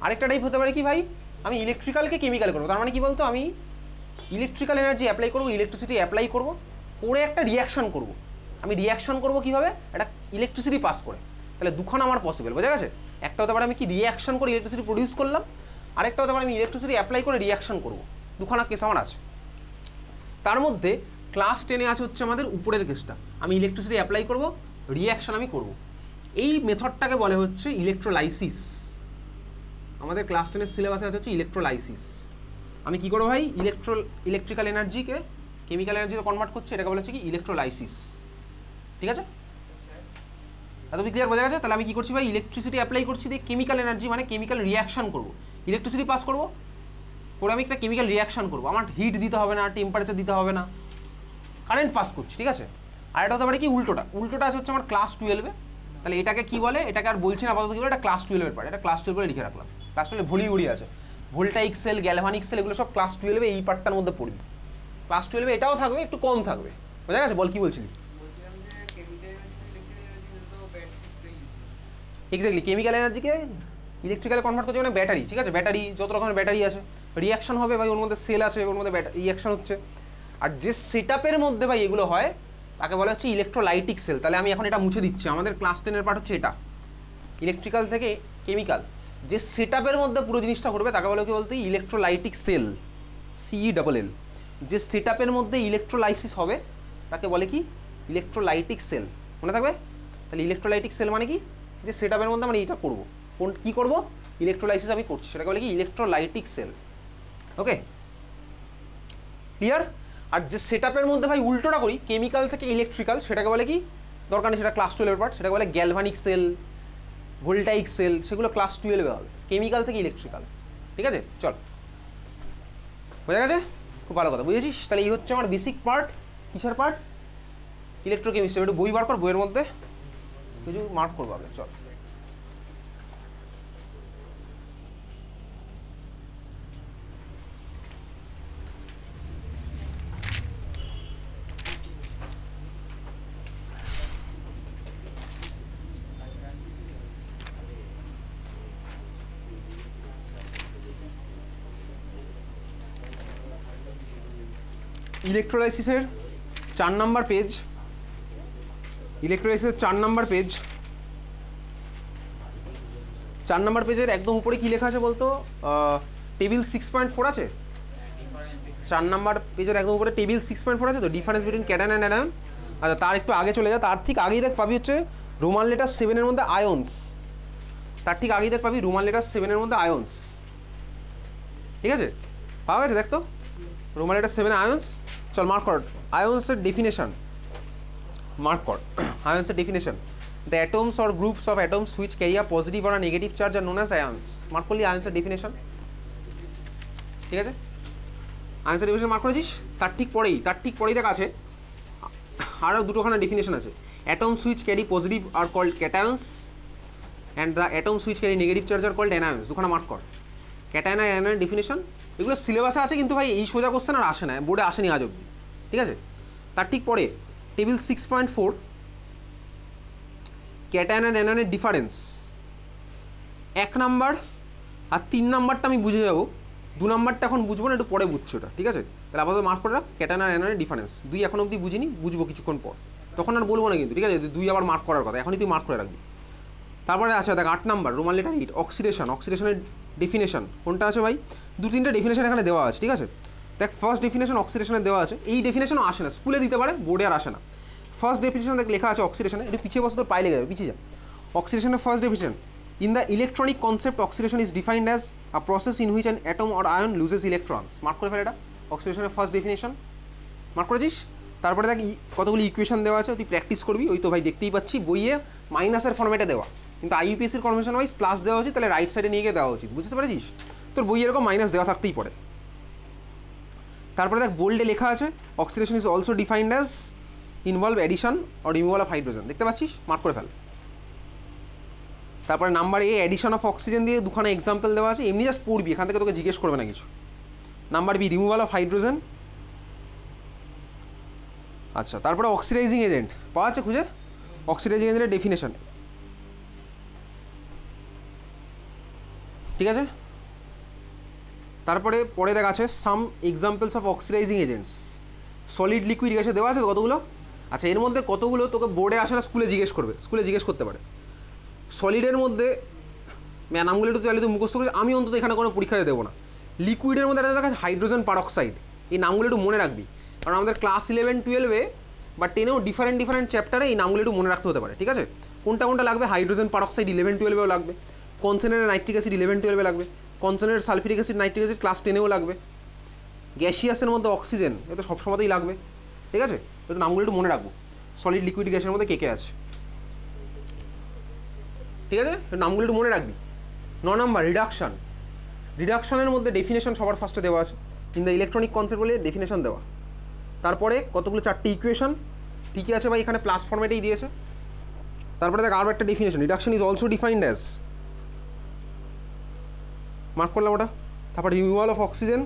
আরেকটা টাইপ হতে পারে কি ভাই, আমি ইলেকট্রিক্যালকে কেমিক্যাল করবো। তার মানে কি বলতো? আমি ইলেকট্রিক্যাল এনার্জি অ্যাপ্লাই করবো, ইলেকট্রিসিটি অ্যাপ্লাই করবো, করে একটা রিয়াকশান করবো। আমি রিয়াকশান করবো কীভাবে? একটা ইলেকট্রিসিটি পাস করে। তাহলে দুখানা আমার পসিবল, বোঝা গেছে? একটা হতে পারে আমি কি রিয়াকশান করে ইলেকট্রিসিটি প্রডিউস করলাম, আরেকটা হতে পারে আমি ইলেকট্রিসিটি অ্যাপ্লাই করে রিয়াকশান করবো। দুখানা কেস আমার আছে। তার মধ্যে ক্লাস 10-এ আছে হচ্ছে আমাদের উপরের কেসটা, আমি ইলেকট্রিসিটি অ্যাপ্লাই করবো, রিয়াকশান আমি করবো। এই মেথডটাকে বলে হচ্ছে ইলেকট্রোলাইসিস। আমাদের ক্লাস 10-এর সিলেবাসে আছে হচ্ছে ইলেকট্রোলাইসিস। আমি কি করবো ভাই? ইলেকট্রিক্যাল এনার্জিকে কেমিক্যাল এনার্জিতে কনভার্ট করছি, এটাকে বলা হচ্ছে কি ইলেকট্রোলাইসিস। ঠিক আছে, এত ক্লিয়ার বোঝা গেছে? তাহলে আমি কি করছি ভাই? ইলেকট্রিসিটি অ্যাপ্লাই করছি, দিয়ে কেমিক্যাল এনার্জি মানে কেমিক্যাল রিয়াকশান করবো, ইলেকট্রিসিটি পাস করবো, করে আমি একটা কেমিক্যাল রিয়াকশান করবো। আমার হিট দিতে হবে না, টেম্পারেচার দিতে হবে না, কারেন্ট পাস করছি। ঠিক আছে, আর এটা হতে পারে কি উল্টোটা। উল্টোটা আছে হচ্ছে আমার ক্লাস 12-এ। তাহলে এটাকে কি বলে? এটাকে আর বলছি না আপাতত কি বলে, এটা ক্লাস 12-এর পার্ট। এটা ক্লাস 12 বলে লিখে রাখলাম। ক্লাস 12 ভলিউডি আছে, ভোল্টাইক সেল, গ্যালভানিক সেল, এগুলো সব ক্লাস 12-এ এই পার্টটার মধ্যে পড়বি। ক্লাস 12-এ এটাও থাকবে, একটু কম থাকবে, বোঝা গেছে? বল কি বলছিলি? এক্স্যাক্টলি, কেমিক্যাল এনার্জিকে ইলেকট্রিক্যালে কনভার্ট করছে মানে ব্যাটারি। ঠিক আছে, ব্যাটারি যত রকমের ব্যাটারি আছে, রিয়াকশন হবে ভাই, ওর মধ্যে সেল আছে, ওর মধ্যে রিয়াকশন হচ্ছে। আর যে সেটআপের মধ্যে ভাই এগুলো হয় তাকে বলা হচ্ছে ইলেকট্রোলাইটিক সেল। তাহলে আমি এখন এটা মুছে দিচ্ছি, আমাদের ক্লাস 10-এর পার্ট হচ্ছে এটা, ইলেকট্রিক্যাল থেকে কেমিক্যাল। যে সেটআপের মধ্যে পুরো জিনিসটা ঘটবে তাকে বলে কি বলতে? Electrolytic cell, CELL। যে সেটআপের মধ্যে ইলেকট্রোলাইসিস হবে তাকে বলে কি? Electrolytic cell. মনে থাকবে? তাহলে ইলেকট্রোলাইটিক সেল মানে কি? যে সেটআপের মধ্যে আমি এইটা করবো, কোন কী করবো? ইলেকট্রোলাইসিস আমি করছি, সেটাকে বলে কি? Electrolytic cell. Okay, clear? আর যে সেটআপের মধ্যে ভাই উল্টোটা করি, কেমিক্যাল থেকে ইলেকট্রিক্যাল, সেটাকে বলে কি? দরকার নেই, সেটা ক্লাস 12-এর পার্ট, সেটাকে বলে গ্যালভানিক সেল, ভোল্টাইক সেল, সেগুলো ক্লাস 12-এ হবে। কেমিক্যাল থেকে ইলেকট্রিক্যাল। ঠিক আছে, চল, বোঝা গেছে? খুব ভালো কথা, বুঝেছিস? তাহলে এই হচ্ছে আমার বেসিক পার্ট। কিসের পার্ট? ইলেকট্রোকেমিস্ট্রি। একটু বই বার কর, বইয়ের মধ্যে কিছু মার্ক করবো আগে, চল। ইলেকট্রোলাইসিসের 4 নম্বর পেজ, ইলেকট্রোলাইসিসের 4 নম্বর পেজ, 4 নম্বর পেজের একদম উপরে কি লেখা আছে বলতো? টেবিল 6.4 আছে 4 নম্বর পেজের একদম উপরে, টেবিল 6.4 আছে তো, difference between cation and anion. আচ্ছা, তার একটু আগে চলে যা, তার ঠিক আগেই দেখ পাবি হচ্ছে রোমান লেটার 7-এর মধ্যে আয়ন্স। তার ঠিক আগেই দেখ পাবি রোমান লেটার 7-এর মধ্যে আয়ন্স। ঠিক আছে, পাওয়া গেছে? দেখ তো, রোমান লেটার 7 আয়ন্স। চল মার্ক কর আয়ন্সের ডেফিনেশন, মার্ক কর আয়ন্সের definition. The atoms or groups of atoms which carry a positive or negative charge are known as ions. Mark করলি আয়ন্সের ডেফিনেশন। ঠিক আছে, আনসার ডেফিনেশন মার্ক করেছিস? তার ঠিক পরেই দেখ আছে আরও দুটোখানা ডেফিনেশন আছে। Atoms which carry positive are called cations, and the atoms which carry negative charge are called anions, দুখানা মার্ক কর। ক্যাটায়ন আর অ্যানায়ন ডেফিনেশন, এগুলো সিলেবাসে আছে কিন্তু ভাই এই সোজা কোশ্চেন আর আসে না, বোর্ডে আসেনি আজ অব্দি, ঠিক আছে। তার ঠিক পরে টেবিল 6.4 ক্যাটায়ন আর অ্যানায়নের ডিফারেন্স 1 নাম্বার আর 3 নাম্বারটা আমি বুঝে যাবো, 2 নাম্বারটা এখন বুঝবো না, একটু পরে বুঝছো ওটা, ঠিক আছে। তাহলে আপাতত মার্ক করে রাখ ক্যাটায়ন আর অ্যানায়নের ডিফারেন্স, 2 এখন অবধি বুঝিনি, বুঝবো কিছুক্ষণ পর, তখন আর বলবো না কিন্তু, ঠিক আছে। 2 আবার মার্ক করার কথা, এখনই তুই মার্ক করে রাখবি। তারপরে আছে দেখ 8 নাম্বার রোমান লেটার 8 অক্সিডেশন, অক্সিডেশনের ডেফিনেশন কোনটা আছে ভাই, 2-3টে ডেফিনেশন এখানে দেওয়া আছে, ঠিক আছে। দেখ ফার্স্ট ডেফিনেশন অক্সিডেশনের দেওয়া আছে, এই ডেফিনেশনও আসে না, স্কুলে দিতে পারে, বোর্ডে আর আসে না। ফার্স্ট ডেফিনেশন দেখ লেখা আছে অক্সিডেশনে, একটু পিছিয়ে বসে তোর পায়ে লেগে যাবে, পিছিয়ে যা। অক্সিডেশনের first definition, in the electronic concept oxidation is defined as a process in which an atom or ion loses electrons, mark করে ফেলে এটা অক্সিডেশনের ফার্স্ট ডেফিনেশন, মার্ক করেছিস। তারপরে দেখ কতগুলি ইকুয়েশন দেওয়া আছে, তুই প্র্যাকটিস করবি, ওই তো ভাই দেখতেই পাচ্ছি বইয়ে মাইনাসের ফর্মেটে দেওয়া, কিন্তু আইইউপিএসির কনভেনশন ওয়াইজ প্লাস দেওয়া উচিত, তাহলে রাইট সাইডে নিয়ে গিয়ে দেওয়া উচিত, বুঝতে পেরেছিস। তোর বই এরকম মাইনাস দেওয়া থাকতেই পারে। তারপরে দেখ বোল্ডে লেখা আছে oxidation is also defined as involve addition or removal of hydrogen, দেখতে পাচ্ছিস, মার্ক করে ফেল। তারপরে number A addition of oxygen দিয়ে দুখানা এক্সাম্পল দেওয়া আছে, এমনি জাস্ট পড়বি, এখান থেকে তোকে জিজ্ঞেস করবে না কিছু। Number B removal of hydrogen, আচ্ছা। তারপরে অক্সিডাইজিং এজেন্ট পাওয়া আছে খুঁজে, অক্সিডাইজিং এজেন্টের ডেফিনেশন, ঠিক আছে। তারপরে পরে দেখা আছে সাম examples of oxidising agents, solid liquid গ্যাসে দেওয়া আছে কতগুলো, আচ্ছা এর মধ্যে কতগুলো তোকে বোর্ডে আসে না, স্কুলে জিজ্ঞেস করবে, স্কুলে জিজ্ঞেস করতে পারে। সলিডের মধ্যে নামগুলো একটু চাইলে তুই মুখস্থ করিস, আমি অন্তত এখানে কোনো পরীক্ষায় দেবো না। লিকুইডের মধ্যে একটা দেখা হাইড্রোজেন পারঅক্সাইড, এই নামগুলো একটু মনে রাখবি, কারণ আমাদের ক্লাস 11-12 বা 10-এও ডিফারেন্ট চ্যাপ্টারে এই নামগুলো একটু মনে রাখতে হতে পারে, ঠিক আছে। কোনটা কোনটা লাগবে, হাইড্রোজেন পারঅক্সাইড 11-12-এও লাগবে, কনসেন্ট্রেটেড নাইট্রিক অ্যাসিড 11-12-এ লাগবে, concentrated sulphuric acid nitric acid class 10-এও লাগবে, গ্যাসিয়াসের মধ্যে অক্সিজেন এ তো সবসময়তেই লাগবে, ঠিক আছে। একটু নামগুলো একটু মনে রাখবো, সলিড লিকুইড গ্যাসের মধ্যে কে কে আছে, ঠিক আছে, নামগুলো একটু মনে রাখবি। 9 নাম্বার রিডাকশন, রিডাকশনের মধ্যে ডেফিনেশন সবার ফার্স্টে দেওয়া আছে, ইন দ্য ইলেকট্রনিক কনসেপ্ট বলে ডেফিনেশন দেওয়া। তারপরে কতগুলো 4টি ইকুয়েশন, ঠিকই আছে ভাই, এখানে প্লাস ফর্মেটেই দিয়েছে। তারপরে দেখ আরও একটা definition, reduction is also defined as, mark করলাম ওটা। তারপরে রিমুভাল অফ অক্সিজেন,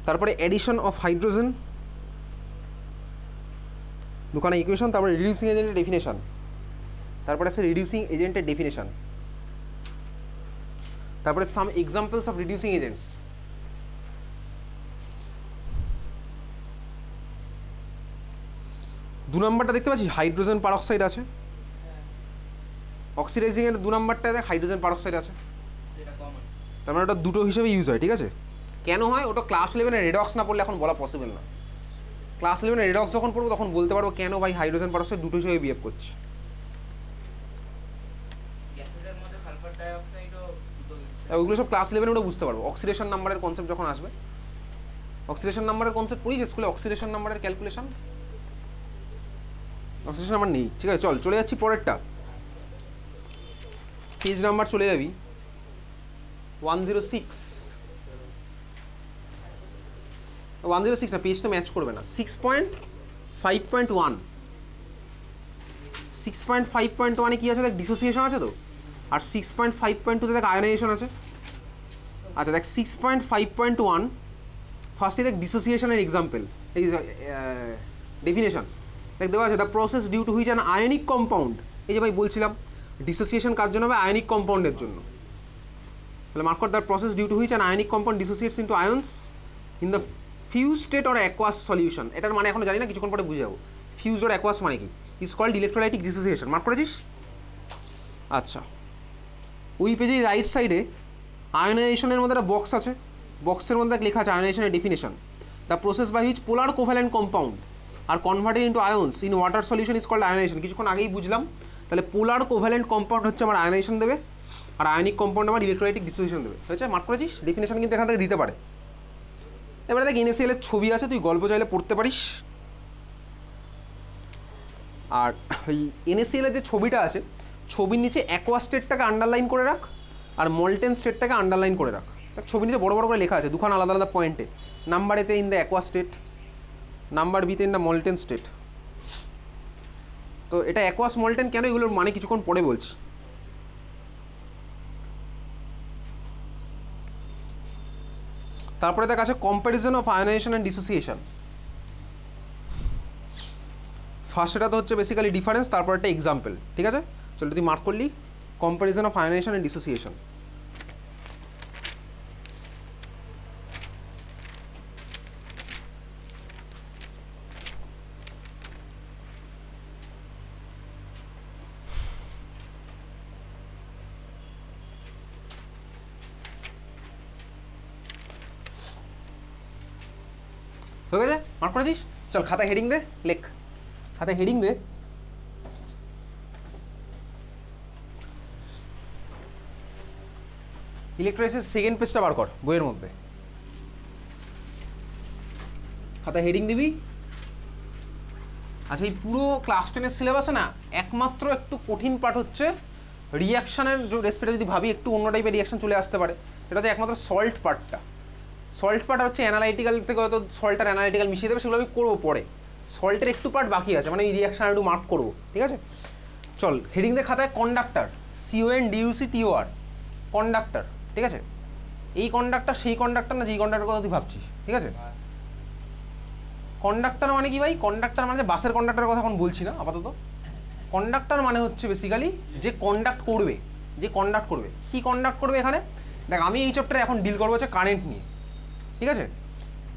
তারপরে এডিশন অফ হাইড্রোজেন, দুখানা ইকুয়েশন। তারপরে রিডিউসিং এজেন্টের ডেফিনেশন, তারপরে আছে রিডিউসিং এজেন্টের ডেফিনেশন, তারপরে সাম এক্সাম্পলস অফ রিডিউসিং এজেন্টস। দু নম্বরটা দেখতে পাচ্ছি হাইড্রোজেন পারঅক্সাইড আছে, অক্সিডাইজিং এর 2 নম্বরটা দেখ হাইড্রোজেন পারঅক্সাইড আছে, তার মানে ওটা দুটো হিসেবে ইউজ হয়, ঠিক আছে। কেন হয় ওটা ক্লাস 11-এ রেডক্স না পড়লে এখন বলা পসিবল না, ক্লাস 11-এ রেডক্স যখন পড়বো তখন বলতে পারবো কেন ভাই হাইড্রোজেন পারঅক্সাইড দুটো হিসেবে বিহেভ করছে। ওইগুলো সব ক্লাস 11-এ ওটা বুঝতে পারবো, অক্সিডেশন নাম্বারের কনসেপ্ট যখন আসবে। অক্সিডেশন নাম্বারের কনসেপ্ট পড়িস স্কুলে, অক্সিডেশন নাম্বারের ক্যালকুলেশন, অক্সিডেশন নাম্বার নেই, ঠিক আছে। চলে যাচ্ছি পরেরটা, পেজ নাম্বার চলে যাবি 106, 106 না, পেজ তো ম্যাচ করবে না, 6.5.1, 6.5.1-এ কি আছে দেখ, ডিসোসিয়েশন আছে তো, আর 6.5.2-তে দেখ আয়োনাইজেশন আছে। আচ্ছা দেখ 6.5.1 ফার্স্টে দেখ ডিসোসিয়েশনের এক্সাম্পল, এই ডেফিনেশন দেখ দেওয়া আছে, the process due to which an ionic compound, এই যে ভাই বলছিলাম ডিসোসিয়েশন কার জন্য হবে, আয়নিক কম্পাউন্ডের জন্য, তাহলে মার্ক কর, the process due to which an ionic compound dissociates into ions in the fused state or aqueous solution, এটার মানে এখনো জানি না, কিছুক্ষণ পরে বুঝে যাবো ফিউজ অর অ্যাকোয়াস মানে কি, is called electrolytic dissociation, mark করেছিস। আচ্ছা ওই পেজে রাইট সাইডে আয়োনাইজেশনের মধ্যে একটা বক্স আছে, বক্সের মধ্যে লেখা আছে আয়োনাইজেশনের definition, the process by which polar covalent compound are converted into ions in water solution is called ionisation, কিছুক্ষণ আগেই বুঝলাম। তাহলে পোলার কোভ্যালেন্ট কম্পাউন্ড হচ্ছে আমার আয়োনাইজেশন দেবে, আর আয়নিক কম্পাউন্ড আমার ইলেকট্রোলাইটিক ডিসোসিয়েশন দেবে, হয়েছে, মার্ক করেছিস। ডেফিনেশন কিন্তু এখান থেকে দিতে পারে। এবারে দেখ NaCl এর ছবি আছে, তুই গল্প চাইলে পড়তে পারিস, আর ওই NaCl এর যে ছবিটা আছে, ছবির নিচে অ্যাকোয়া স্টেটটাকে আন্ডারলাইন করে রাখ, আর মল্টেন স্টেটটাকে আন্ডারলাইন করে রাখ। দেখ ছবির নিচে বড় বড় করে লেখা আছে দুখানা আলাদা আলাদা পয়েন্টে, নাম্বার এতে in the aqua state, number বিতে ইন দ্য মল্টেন স্টেট। তো এটা অ্যাকোয়াস মল্টেন কেন, এগুলোর মানে কিছুক্ষণ পরে বলছি। তারপরে দেখ আছে comparison of ionization and dissociation. First এটা তো হচ্ছে বেসিক্যালি ডিফারেন্স, তারপর একটা এক্সাম্পল, ঠিক আছে। চল তুই মার্ক করলি comparison of ionization and dissociation. হয়ে গেছে, মার্ক করে দিস। চল খাতা হেডিং দে, লেখ খাতা হেডিং দে। ইলেকট্রোলাইসিস সেকেন্ড পেজটা বার কর বইয়ের মধ্যে, খাতা হেডিং দিবি। আচ্ছা এই পুরো ক্লাস 10-এর সিলেবাসে না একমাত্র একটু কঠিন পার্ট হচ্ছে রিয়াকশানের যে রেসপেক্টে যদি ভাবি একটু অন্য টাইপের রিয়াকশন চলে আসতে পারে, সেটা হচ্ছে একমাত্র সল্ট পার্টটা। সল্ট পার্ট হচ্ছে অ্যানালাইটিক্যাল থেকে হয়তো সল্ট আর অ্যানালাইটিক্যাল মিশিয়ে দেবে, সেগুলো আমি করবো পরে। সল্টের একটু পার্ট বাকি আছে, মানে এই রিয়াকশান একটু মার্ক করবো, ঠিক আছে। চল হেডিং দিয়ে খাতায় কন্ডাক্টর, CONDUCTOR, কন্ডাক্টর, ঠিক আছে। এই কন্ডাক্টর সেই কন্ডাক্টর না যেই কন্ডাক্টর কথা তুই ভাবছিস, ঠিক আছে। কন্ডাক্টর মানে কি ভাই? কন্ডাক্টর মানে বাসের কন্ডাক্টরের কথা এখন বলছি না আপাতত। কন্ডাক্টর মানে হচ্ছে বেসিক্যালি যে কন্ডাক্ট করবে, যে কন্ডাক্ট করবে। কি কন্ডাক্ট করবে এখানে দেখ, আমি এই চ্যাপ্টারে এখন ডিল করবো হচ্ছে কারেন্ট নিয়ে, ঠিক আছে।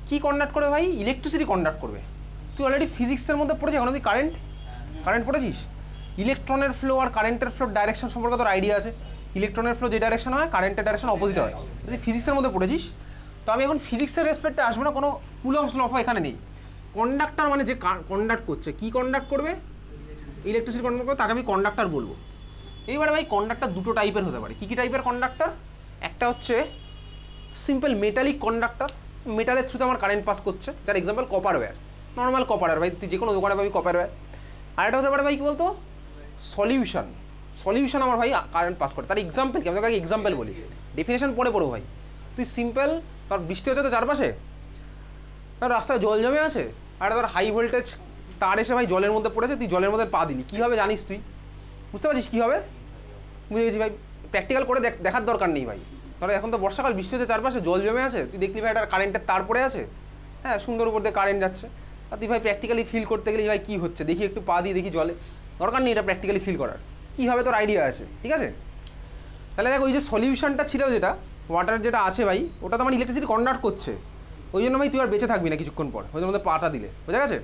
কি কন্ডাক্ট করবে ভাই? ইলেকট্রিসিটি কন্ডাক্ট করবে। তুই অলরেডি ফিজিক্সের মধ্যে পড়েছিস, এখন তুই কারেন্ট পড়েছিস। ইলেকট্রনের ফ্লো আর কারেন্টের ফ্লোর ডাইরেকশন সম্পর্কে তোর আইডিয়া আছে। ইলেকট্রনের ফ্লো যে ডাইরেকশন হয়, কারেন্টের ডাইরেকশন অপোজিট হয়। যদি ফিজিক্সের মধ্যে পড়েছিস, তো আমি এখন ফিজিক্সের রেসপেক্টে আসবো না, কোনো কুলম্বস ল এখানে নেই। কন্ডাক্টর মানে যে কন্ডাক্ট করছে, কি কন্ডাক্ট করবে? ইলেকট্রিসিটি কন্ডাক্ট করবে, তাকে আমি কন্ডাক্টর বলবো। এইবারে ভাই কন্ডাক্টর দুটো টাইপের হতে পারে। কী কী টাইপের কন্ডাক্টর? একটা হচ্ছে সিম্পল মেটালিক কন্ডাক্টর, মেটালের থ্রুতে আমার কারেন্ট পাস করছে, যার example copper wire, normal copper wire ভাই, তুই যে কোনো দোকানে পাবি কপার ওয়্যার। আর একটা হতে পারে ভাই কী বলতো, সলিউশন আমার ভাই কারেন্ট পাস করে। তার এক্সাম্পল কি? আমি তোকে এক্সাম্পল বলি, ডেফিনেশন পরে পড়বো ভাই। তুই সিম্পল, তোর বৃষ্টি হচ্ছে তো চারপাশে, তার রাস্তায় জল জমে আছে, আর তোর হাই ভোল্টেজ তার এসে ভাই জলের মধ্যে পড়েছে, তুই জলের মধ্যে পা দিলি, কীভাবে জানিস তুই? বুঝতে পারছিস কীভাবে? বুঝে গেছি ভাই, প্র্যাকটিক্যাল করে দেখার দরকার নেই ভাই। ধরো এখন তো বর্ষাকাল, বৃষ্টি হচ্ছে চারপাশে, জল জমে আছে, তুই দেখলি ভাই একটা কারেন্টের তার পড়ে আছে, হ্যাঁ সুন্দর উপর দিয়ে কারেন্ট যাচ্ছে, আর তুই ভাই প্র্যাকটিক্যালি ফিল করতে গেলি ভাই কী হচ্ছে দেখি, একটু পা দিয়ে দেখি জলে, দরকার নেই এটা প্র্যাকটিক্যালি ফিল করার, কীভাবে তোর আইডিয়া আছে, ঠিক আছে। তাহলে দেখ ওই যে সলিউশনটা ছিল যেটা ওয়াটার যেটা আছে ভাই, ওটা তো আমার ইলেকট্রিসিটি কন্ডাক্ট করছে, ওই জন্য ভাই তুই আর বেঁচে থাকবি না কিছুক্ষণ পর, ওই মধ্যে পাটা দিলে, বোঝা গেছে।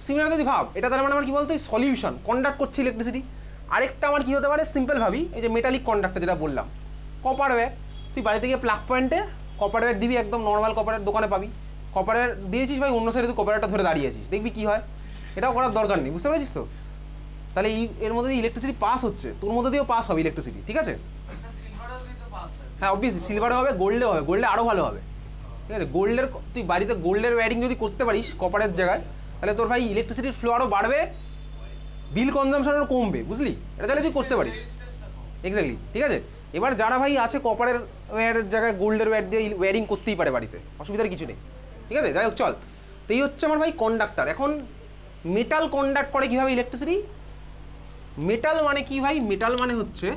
সিমিলার যদি ভাব, এটা তার মানে আমার কী বলতো, এই সলিউশন কন্ডাক্ট করছে ইলেকট্রিসিটি। আরেকটা আমার কী হতে পারে, সিম্পল ভাবি, এই যে মেটালিক কন্ডাক্টর যেটা বললাম, কপার ওয়্যার, তুই বাড়িতে গিয়ে প্লাগ পয়েন্টে কপার ওয়্যার দিবি, একদম নর্মাল কপারের দোকানে পাবি, কপার ওয়্যার দিয়েছিস ভাই, অন্য সাইডে তুই কপারটা ধরে দাঁড়িয়েছিস, দেখবি কী হয়। এটাও করার দরকার নেই, বুঝতে পেরেছিস তো। তাহলে এর মধ্যে ইলেকট্রিসিটি পাস হচ্ছে, তোর মধ্যে দিয়েও পাস হবে ইলেকট্রিসিটি, ঠিক আছে। হ্যাঁ অবভিয়াসলি সিলভারও হবে, গোল্ডেও হবে, গোল্ডে আরও ভালো হবে, ঠিক আছে। গোল্ডের তুই বাড়িতে গোল্ডের ওয়্যারিং যদি করতে পারিস কপারের জায়গায়, তাহলে তোর ভাই ইলেকট্রিসিটির ফ্লো আরও বাড়বে, বিল কনজামশন আরও কমবে, বুঝলি। এটা চাইলে তুই করতে পারিস, এক্স্যাক্টলি, ঠিক আছে। এবার যারা ভাই আছে কপারের ওয়্যারের জায়গায় গোল্ডের ওয়্যার দিয়ে ওয়্যারিং করতেই পারে বাড়িতে, অসুবিধার কিছু নেই, ঠিক আছে। যাই হোক চল, তো এই হচ্ছে আমার ভাই কন্ডাক্টর। এখন মেটাল কন্ডাক্ট করে কীভাবে ইলেকট্রিসিটি? মেটাল মানে কি ভাই? মেটাল মানে হচ্ছে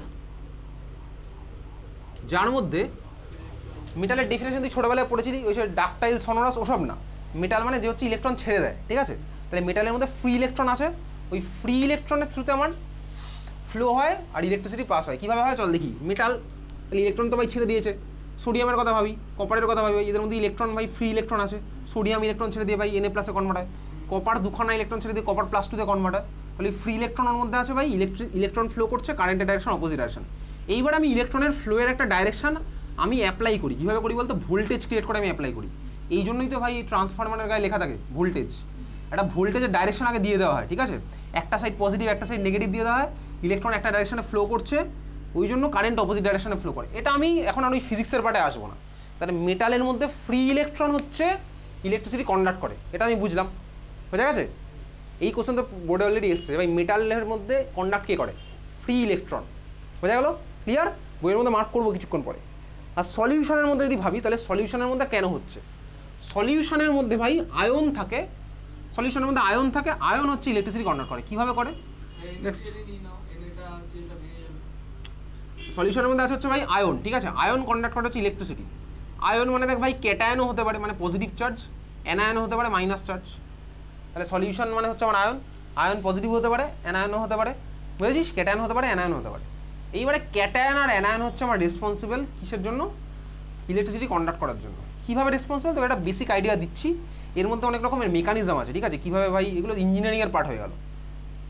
যার মধ্যে, মেটালের ডেফিনেশন তুই ছোটোবেলায় পড়েছিলি, ওই সব ডাকটাইল সনোরাস ওসব না। মেটাল মানে যে হচ্ছে ইলেকট্রন ছেড়ে দেয়, ঠিক আছে। তাহলে মেটালের মধ্যে ফ্রি ইলেকট্রন আছে, ওই ফ্রি ইলেকট্রনের থ্রুতে আমার ফ্লো হয় আর ইলেকট্রিসিটি পাস হয়। কীভাবে হয় চল দেখি। মেটাল ইলেকট্রন তো ভাই ছেড়ে দিয়েছে, সোডিয়ামের কথা ভাবি, কপারের কথা ভাবি, এদের মধ্যে ইলেকট্রন ভাই ফ্রি ইলেকট্রন আছে, সোডিয়াম ইলেকট্রন ছেড়ে দিয়ে ভাই Na+ কনভার্ট হয়, কপার দুখানা ইলেকট্রন ছেড়ে দিয়ে কপার +2 কনভার্ট হয়। তাহলে ফ্রি ইলেকট্রনের মধ্যে আছে ভাই ইলেকট্রন ফ্লো করছে, কারেন্টের ডাইরেকশন অপোজিট ডাইরেকশন। এইবার আমি ইলেকট্রনের ফ্লোয়ের একটা ডাইরেকশন আমি অ্যাপ্লাই করি, কীভাবে করি বলতো, ভোল্টেজ ক্রিয়েট করে আমি অ্যাপ্লাই করি। এই জন্যই তো ভাই ট্রান্সফরমারের গায়ে লেখা থাকে ভোল্টেজ, একটা ভোল্টেজের ডাইরেকশন আগে দিয়ে দেওয়া হয়, ঠিক আছে। একটা সাইড পজিটিভ একটা সাইড নেগেটিভ দিয়ে দেওয়া হয়, ইলেকট্রন একটা ডাইরেকশনে ফ্লো করছে, ওই জন্য কারেন্ট অপোজিট ডাইরেকশনে ফ্লো করে। এটা আমি এখন আর ওই ফিজিক্সের পার্টে আসবো না। তাহলে মেটালের মধ্যে ফ্রি ইলেকট্রন হচ্ছে ইলেকট্রিসিটি কন্ডাক্ট করে, এটা আমি বুঝলাম, বোঝা গেছে। এই কোশ্চেন তো বোর্ডে অলরেডি এসছে ভাই, মেটালের মধ্যে কন্ডাক্ট কে করে? ফ্রি ইলেকট্রন, বোঝা গেল, ক্লিয়ার। বইয়ের মধ্যে মার্ক করবো কিছুক্ষণ পরে। আর সলিউশনের মধ্যে যদি ভাবি, তাহলে সলিউশনের মধ্যে কেন হচ্ছে? সলিউশনের মধ্যে ভাই আয়ন থাকে, সলিউশনের মধ্যে আয়ন থাকে, আয়ন হচ্ছে ইলেকট্রিসিটি কন্ডাক্ট করে। কীভাবে করে? সলিউশনের মধ্যে আছে হচ্ছে ভাই আয়ন, ঠিক আছে। আয়ন কন্ডাক্ট করে হচ্ছে ইলেকট্রিসিটি। আয়ন মানে দেখ ভাই ক্যাটায়নও হতে পারে, মানে পজিটিভ চার্জ, অ্যানায়নও হতে পারে মাইনাস চার্জ। তাহলে সলিউশন মানে হচ্ছে আমার আয়ন। আয়ন পজিটিভ হতে পারে, অ্যানায়নও হতে পারে, বুঝেছিস? ক্যাটায়ন হতে পারে, অ্যানায়ন হতে পারে। এইবারে ক্যাটায়ন আর অ্যানায়ন হচ্ছে আমার রেসপন্সিবল কিসের জন্য? ইলেকট্রিসিটি কন্ডাক্ট করার জন্য। কীভাবে রেসপন্সিবল? তো একটা বেসিক আইডিয়া দিচ্ছি। এর মধ্যে অনেক রকমের মেকানিজম আছে, ঠিক আছে? কীভাবে ভাই, এগুলো ইঞ্জিনিয়ারিংয়ের পার্ট হয়ে গেল।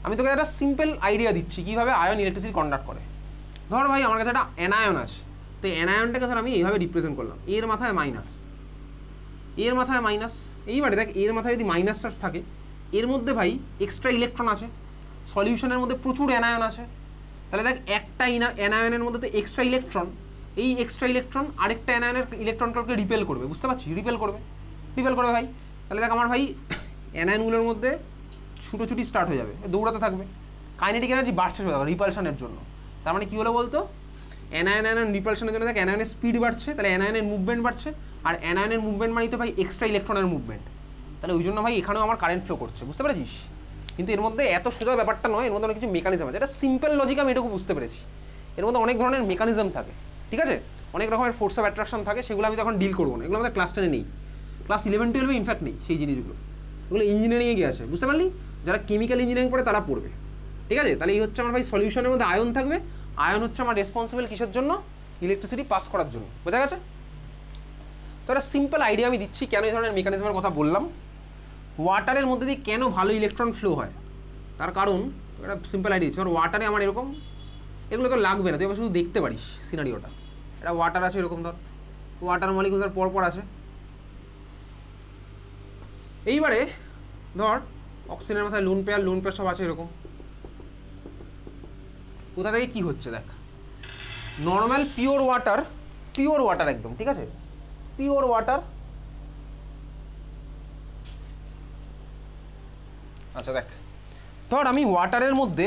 আমি তোকে একটা সিম্পল আইডিয়া দিচ্ছি কীভাবে আয়ন ইলেকট্রিসিটি কন্ডাক্ট করে। ধর ভাই আমার কাছে একটা অ্যানায়ন আছে, তো অ্যানায়নটাকে ধর আমি এইভাবে রিপ্রেজেন্ট করলাম, এর মাথায় মাইনাস, এর মাথায় মাইনাস। এইবারে দেখ এর মাথায় যদি মাইনাস চার্জ থাকে, এর মধ্যে ভাই এক্সট্রা ইলেকট্রন আছে, সলিউশনের মধ্যে প্রচুর অ্যানায়ন আছে। তাহলে দেখ একটা অ্যানায়নের মধ্যে তো এক্সট্রা ইলেকট্রন, এই এক্সট্রা ইলেকট্রন আরেকটা অ্যানায়নের ইলেকট্রনটাকে রিপেল করবে, বুঝতে পারছিস? রিপেল করবে ভাই। তাহলে দেখ আমার ভাই অ্যানায়নগুলোর মধ্যে ছুটোছুটি স্টার্ট হয়ে যাবে, দৌড়াতে থাকবে, কাইনেটিক এনার্জি বাড়ছে রিপালশনের জন্য। তার মানে কী হলো বলতো? অ্যানায়ন রিপালশনের জন্য দেখ অ্যানায়নের স্পিড বাড়ছে, তাহলে অ্যানায়নের মুভমেন্ট বাড়ছে, আর অ্যানায়নের মুভমেন্ট মানে তো ভাই এক্সট্রা ইলেকট্রনের মুভমেন্ট। তাহলে ওই জন্য ভাই এখানেও আমার কারেন্ট ফ্লো করছে, বুঝতে পেরেছিস? কিন্তু এর মধ্যে এত সোজা ব্যাপারটা নয়, এর মধ্যে অনেক কিছু মেকানিজম আছে। এটা সিম্পল লজিক, আমি এটুকু বুঝতে পেরেছি। এর মধ্যে অনেক ধরনের মেকানিজম থাকে, ঠিক আছে? অনেক রকমের ফোর্স অফ অ্যাট্রাকশন থাকে, সেগুলো আমি তখন ডিল করবো না, এগুলো আমাদের ক্লাস 10-এ নেই, ক্লাস 11-12 ইনফ্যাক্ট নেই সেই জিনিসগুলো। এগুলো ইঞ্জিনিয়ারিংয়ে গিয়ে আছে, বুঝতে পারলি? যারা কেমিক্যাল ইঞ্জিনিয়ারিং পড়ে তারা পড়বে, ঠিক আছে? তাহলে এই হচ্ছে আমার ভাই সলিউশনের মধ্যে আয়ন থাকবে। আয়ন হচ্ছে আমার রেসপন্সিবল কিসের জন্য? ইলেকট্রিসিটি পাস করার জন্য, বোঝা গেছে? তো একটা সিম্পল আইডিয়া আমি দিচ্ছি কেন এই ধরনের মেকানিজমের কথা বললাম। ওয়াটারের মধ্যে দিয়ে কেন ভালো ইলেকট্রন ফ্লো হয়, তার কারণ একটা সিম্পল আইডিয়া দিচ্ছি। ওয়াটারে আমার এরকম, এগুলো তো লাগবে না, তুই এবার শুধু দেখতে পারিস সিনারিওটা। এটা ওয়াটার আছে এরকম, ধর ওয়াটার মলিকুল ধর পরপর আছে। এইবারে ধর অক্সিজেনের মাথায় লোন পেয়ার সব আছে এরকম। কোথা থেকে কী হচ্ছে দেখ, নর্মাল পিওর ওয়াটার একদম, ঠিক আছে? পিওর ওয়াটার, আচ্ছা দেখ ধর আমি ওয়াটারের মধ্যে,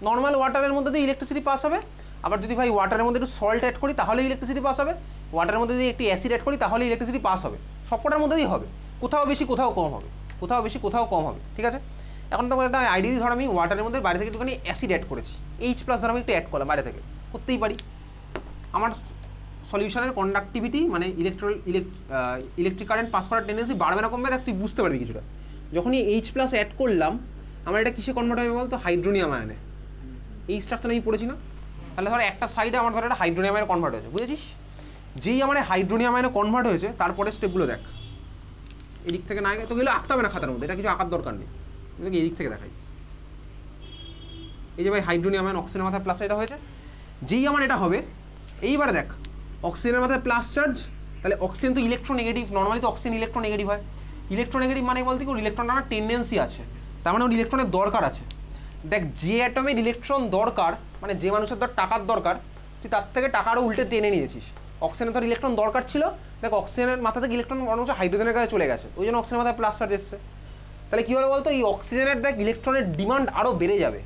নর্মাল ওয়াটারের মধ্যে দিয়ে ইলেকট্রিসিটি পাস হবে। আবার যদি ভাই ওয়াটারের মধ্যে একটু সল্ট অ্যাড করি তাহলে ইলেকট্রিসিটি পাস হবে। ওয়াটারের মধ্যে যদি একটি অ্যাসিড অ্যাড করি তাহলে ইলেকট্রিসিটি পাস হবে। সবকটার মধ্যে দিয়ে হবে, কোথাও বেশি কোথাও কম হবে, কোথাও বেশি কোথাও কম হবে, ঠিক আছে? এখন তোমার একটা আইডিয়া ধর আমি ওয়াটারের মধ্যে বাইরে থেকে একটুখানি অ্যাসিড অ্যাড করেছি, H+ ধর আমি একটু অ্যাড করলাম বাইরে থেকে, করতেই পারি। আমার সলিউশনের কন্ডাক্টিভিটি মানে ইলেকট্রিক কারেন্ট পাস করার টেন্ডেন্সি বাড়বে না কমবে, দেখ তুই বুঝতে পারবি কিছুটা। যখনই H+ অ্যাড করলাম আমার এটা কিসে কনভার্ট হবে বলতো? হাইড্রোনিয়াম আয়নে। এই স্ট্রাকচার আমি পড়েছি না? তাহলে ধর একটা সাইডে আমার ধর একটা হাইড্রোনিয়াম আয়নে কনভার্ট হয়েছে, বুঝেছিস? যেই আমার হাইড্রোনিয়াম আয়নে কনভার্ট হয়েছে তারপরে স্টেপগুলো দেখ। এদিক থেকে না তো গেলে আঁকতে হবে না খাতার মধ্যে, এটা কিছু আঁকার দরকার নেই, তোকে এদিক থেকে দেখাই। এই যে ভাই হাইড্রোনিয়াম আয়ন অক্সিজেনের মাথায় প্লাস এটা হয়েছে, যেই আমার এটা হবে এইবারে দেখ অক্সিজেনের মাথায় প্লাস চার্জ, তাহলে অক্সিজেন তো ইলেকট্রোনেগেটিভ, নর্মালি তো অক্সিজেন ইলেকট্রোনেগেটিভ হয়। ইলেকট্রোনেগেটিভ মানে বলতে কি ওর ইলেকট্রন আনার টেন্ডেন্সি আছে, তার মানে ওর ইলেকট্রনের দরকার আছে। দেখ যে অ্যাটমের ইলেকট্রন দরকার, মানে যে মানুষের ধর টাকার দরকার, তুই তার থেকে টাকারও উল্টে টেনে নিয়েছিস। অক্সিজেনের ধর ইলেকট্রন দরকার ছিল, দেখ অক্সিজেনের মাথা থেকে ইলেকট্রন মনে হচ্ছে হাইড্রোজেনের কাছে চলে গেছে, ওই জন্য অক্সিজেনের মাথায় প্লাস চার্জ এসছে। তাহলে কী হলো বলতো? এই অক্সিজেনের দেখ ইলেকট্রনের ডিমান্ড আরও বেড়ে যাবে।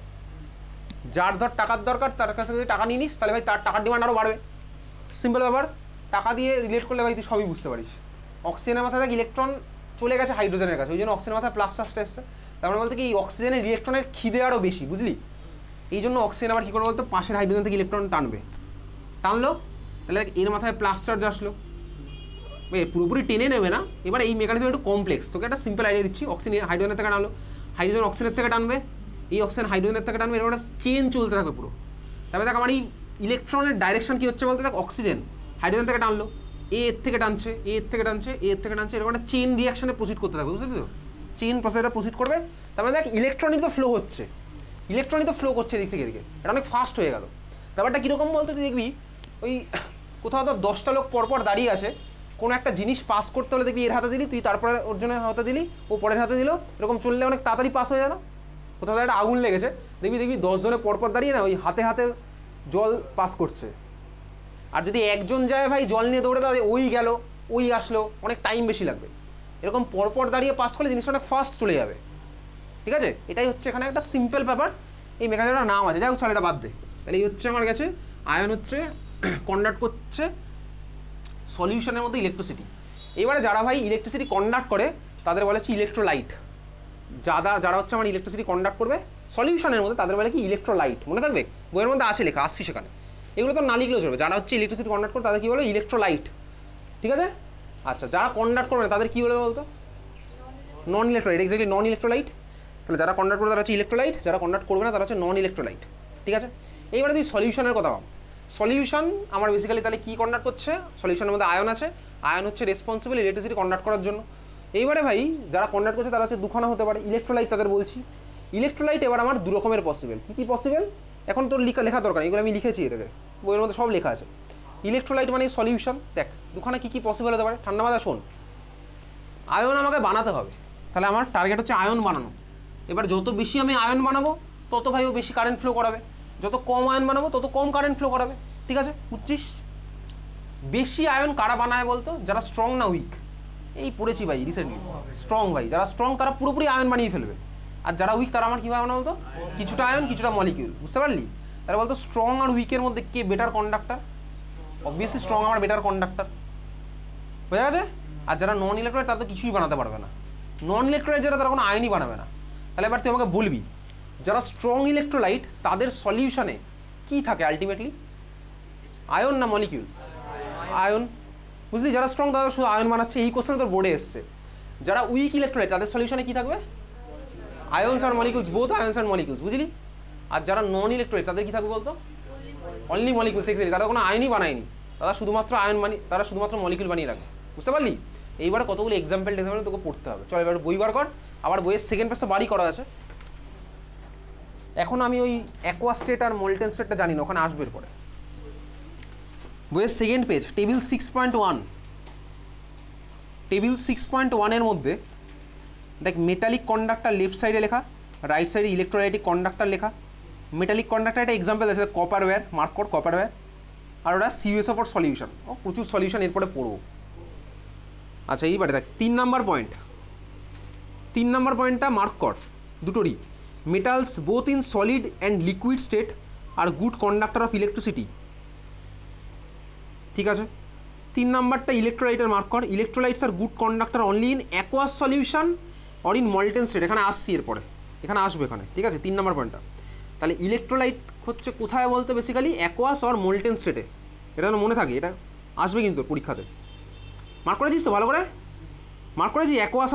যার ধর টাকার দরকার তার কাছে যদি টাকা নিয়ে নিস তাহলে ভাই তার টাকার ডিমান্ড আরও বাড়বে। সিম্পল ব্যাপার, টাকা দিয়ে রিলেট করলে ভাই তুই সবই বুঝতে পারিস। অক্সিজেনের মাথায় দেখ ইলেকট্রন চলে গেছে হাইড্রোজেনের কাছে, ওই জন্য অক্সিজেনের মাথায় প্লাস চার্জটা এসছে। তার মানে বলতে কি এই অক্সিজেনের ইলেকট্রনের খিদে আরও বেশি, বুঝলি? এই জন্য অক্সিজেন আবার কী করবে বলতো? পাশের হাইড্রোজেন থেকে ইলেকট্রন টানলো, তাহলে এর মাথায় প্লাস চার্জ আসলো, পুরোপুরি টেনে নেবে না। এবার এই মেকানিজম একটু কমপ্লেক্স, তোকে একটা সিম্পল আইডিয়া দিচ্ছি। অক্সিজেন হাইড্রোজেনের থেকে টানলো, হাইড্রোজেন অক্সিজেনের থেকে টানবে, এই অক্সিজেন হাইড্রোজেনের থেকে টানবে, এরকম একটা চেন চলতে থাকবে পুরো। তারপরে দেখ আমার এই ইলেকট্রনের ডাইরেকশন কী হচ্ছে বলতে? দেখ অক্সিজেন হাইড্রোজেন থেকে টানলো, এর থেকে টানছে, এর থেকে টানছে, এর থেকে টানছে, এরকম একটা চেন রিয়াকশনে প্রসিড করতে থাকবে, বুঝলি তো? চেন প্রসেসটা প্রসিড করবে। তারপরে দেখ ইলেকট্রনিক তো ফ্লো হচ্ছে, করছে এদিক থেকে এদিকে, এটা অনেক ফাস্ট হয়ে গেল। ব্যাপারটা কীরকম বলতে? তুই দেখবি ওই কোথাও তো 10টা লোক পরপর দাঁড়িয়ে আছে, কোনো একটা জিনিস পাস করতে হলে দেখবি এর হাতে দিলি, তুই তারপরে ওর জন্য হাতে দিলি, ও পরের হাতে দিল, এরকম চললে অনেক তাড়াতাড়ি পাস হয়ে যায় না? কোথাও একটা আগুন লেগেছে, দেখবি 10 জনে পরপর দাঁড়িয়ে না ওই হাতে হাতে জল পাস করছে। আর যদি একজন যায় ভাই জল নিয়ে দৌড়ে, তাহলে ওই গেল ওই আসলো, অনেক টাইম বেশি লাগবে। এরকম পরপর দাঁড়িয়ে পাস করলে জিনিসটা অনেক ফাস্ট চলে যাবে, ঠিক আছে? এটাই হচ্ছে এখানে একটা সিম্পল ব্যাপার। এই মেকানিজমটার নাম আছে, যাই হোক চল এটা বাদ দে। তাহলে এই হচ্ছে আমার কাছে আয়ন হচ্ছে কন্ডাক্ট করছে সলিউশনের মধ্যে ইলেকট্রিসিটি। এবারে যারা ভাই ইলেকট্রিসিটি কন্ডাক্ট করে তাদের বলা হচ্ছে ইলেকট্রোলাইট। যারা হচ্ছে আমার ইলেকট্রিসিটি কন্ডাক্ট করবে সলিউশনের মধ্যে তাদের বলে কি ইলেকট্রোলাইট, মনে থাকবে বইয়ের মধ্যে আছে লেখা, আসছি সেখানে, এগুলো তো না লিখলেও চলবে। যারা হচ্ছে ইলেকট্রিসিটি কন্ডাক্ট করে তাদের কী বলে ইলেকট্রোলাইট, ঠিক আছে। আচ্ছা যারা কন্ডাক্ট করবে না তাদের কী বলে বলতো non electrolyte, exactly non electrolyte. তাহলে যারা কন্ডাক্ট করবে তারা হচ্ছে ইলেকট্রোলাইট, যারা কন্ডাক্ট করবে না তারা হচ্ছে নন ইলেকট্রোলাইট, ঠিক আছে। এইবারে তুই সলিউশনের কথা ভাব, সলিউশন আমার বেসিক্যালি তাহলে কী কন্ডাক্ট করছে, সলিউশনের মধ্যে আয়ন আছে, আয়ন হচ্ছে রেসপন্সিবল ইলেকট্রিসিটি কন্ডাক্ট করার জন্য। এইবারে ভাই যারা কন্ডাক্ট করছে তারা হচ্ছে দুখানা হতে পারে, ইলেকট্রোলাইট তাদের বলছি। ইলেকট্রোলাইট এবার আমার দু রকমের পসিবল, কী কী পসিবল এখন তোর লেখা দরকার, এগুলো আমি লিখেছি এটাকে, বইয়ের মধ্যে সব লেখা আছে। ইলেকট্রোলাইট মানে সলিউশন, দেখ দুখানা কী কী পসিবল হতে পারে, ঠান্ডা মাথা শোন। আয়ন আমাকে বানাতে হবে, তাহলে আমার টার্গেট হচ্ছে আয়ন বানানো। এবার যত বেশি আমি আয়ন বানাবো তত ভাই ও বেশি কারেন্ট ফ্লো করাবে, যত কম আয়ন বানাবো তত কম কারেন্ট ফ্লো করাবে, ঠিক আছে, বুঝছিস। বেশি আয়ন কারা বানায় বলতো, যারা স্ট্রং না উইক, এই পড়েছি ভাই রিসেন্টলি, স্ট্রং ভাই যারা স্ট্রং তারা পুরোপুরি আয়ন বানিয়ে ফেলবে, আর যারা উইক তারা আমার কীভাবে বানাবো বলতো, কিছুটা আয়ন কিছুটা মলিকিউল, বুঝতে পারলি। তারা বলতো স্ট্রং আর উইকের মধ্যে কে বেটার কন্ডাক্টর, অবভিয়াসলি স্ট্রং আমার বেটার কন্ডাক্টর, বোঝা গেছে। আর যারা নন ইলেকট্রোলাইট তারা তো কিছুই বানাতে পারবে না, নন ইলেকট্রোলাইট যারা তারা কোনো আয়নই বানাবে না। তাহলে এবার তুই আমাকে বলবি যারা স্ট্রং ইলেকট্রোলাইট তাদের সলিউশনে কী থাকে আলটিমেটলি, আয়ন না মলিকিউল, আয়ন, বুঝলি। যারা স্ট্রং তারা শুধু আয়ন বানাচ্ছে, এই কোশ্চেন তোর বোর্ডে এসছে। যারা উইক ইলেকট্রোলাইট তাদের সলিউশনে কী থাকবে, আয়নস আর molecules, both ions and molecules, বুঝলি। আর যারা নন ইলেকট্রোলাইট তাদের কী থাকবে বলতো, অনলি মলিকিউলস, এক্স্যাক্টলি, তারা কোনো আয়নই বানায়নি, তারা শুধুমাত্র আয়ন তারা শুধুমাত্র মলিকিউল বানিয়ে রাখবে, বুঝতে পারলি। এইবারে কতগুলো এক্সাম্পল তোকে পড়তে হবে, চল এবার বই বার কর, আবার বইয়ের সেকেন্ড পেজ তো বাড়ি করা আছে। এখন আমি ওই অ্যাকোয়া স্টেট আর মোল্টেন স্টেটটা জানি না, ওখানে আসবে পরে। বইয়ের সেকেন্ড পেজ টেবিল 6.1, টেবিল 6.1-এর মধ্যে দেখ মেটালিক কন্ডাক্টর লেফট সাইডে লেখা, রাইট সাইডে ইলেকট্রোলাইটিক কন্ডাক্টর লেখা। মেটালিক কন্ডাক্টর একটা এক্সাম্পল আছে কপার ওয়্যার, মার্ক কর কপার ওয়্যার, আর ওটা সিউএসও ফর সলিউশন, ও প্রচুর সলিউশন এরপরে পড়বো। আচ্ছা এইবারে দেখ 3 নাম্বার পয়েন্টটা মার্ক কর দুটোরই, metals both in solid and liquid state are good conductor of electricity, ঠিক আছে। 3 নাম্বারটা ইলেকট্রোলাইটের মার্ক কর, electrolytes are good conductor only in aqueous solution or in molten state, এখানে আসছি এরপরে, এখানে আসবে এখানে, ঠিক আছে। 3 নাম্বার পয়েন্টটা তাহলে ইলেকট্রোলাইট হচ্ছে কোথায় বলতে বেসিক্যালি অ্যাকোয়াস অর মোল্টেন স্টেটে, এটা যেন মনে থাকে, এটা আসবে কিন্তু পরীক্ষাতে। মার্ক করেছিস তো ভালো করে, মার্ক করেছি অ্যাকোয়াস